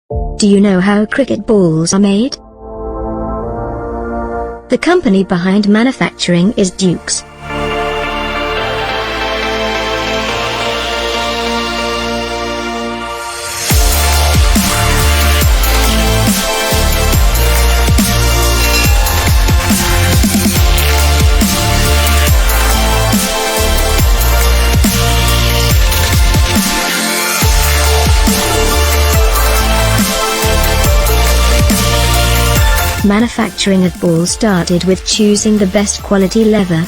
Do you know how cricket balls are made? The company behind manufacturing is Dukes. Manufacturing of balls started with choosing the best quality leather.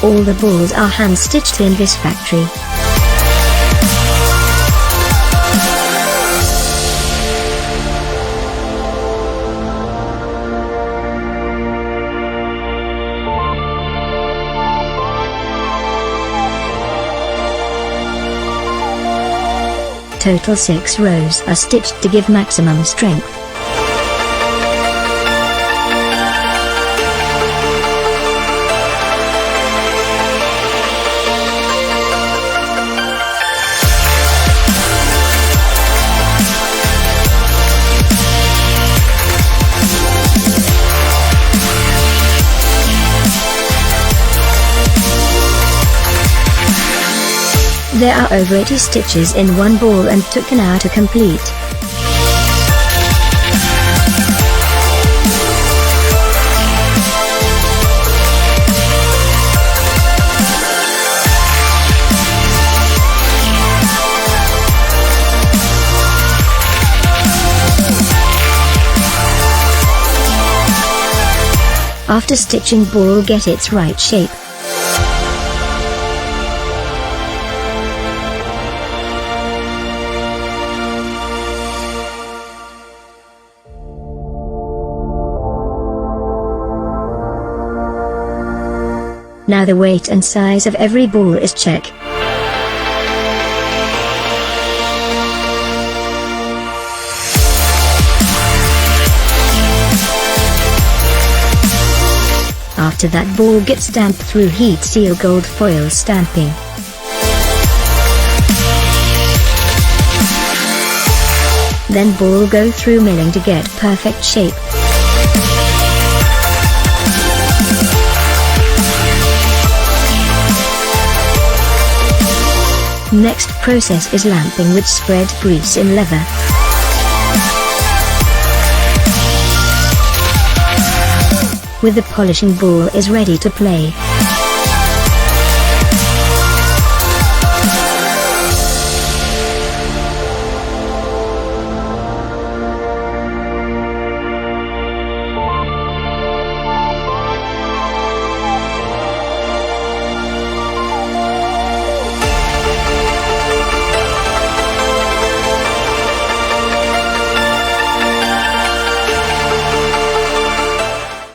All the balls are hand-stitched in this factory. Total 6 rows are stitched to give maximum strength. There are over 80 stitches in one ball and took an hour to complete. After stitching, ball get its right shape. Now the weight and size of every ball is checked. After that, ball gets stamped through heat seal gold foil stamping. Then ball go through milling to get perfect shape. Next process is lamping, which spread grease in leather. With the polishing, ball is ready to play.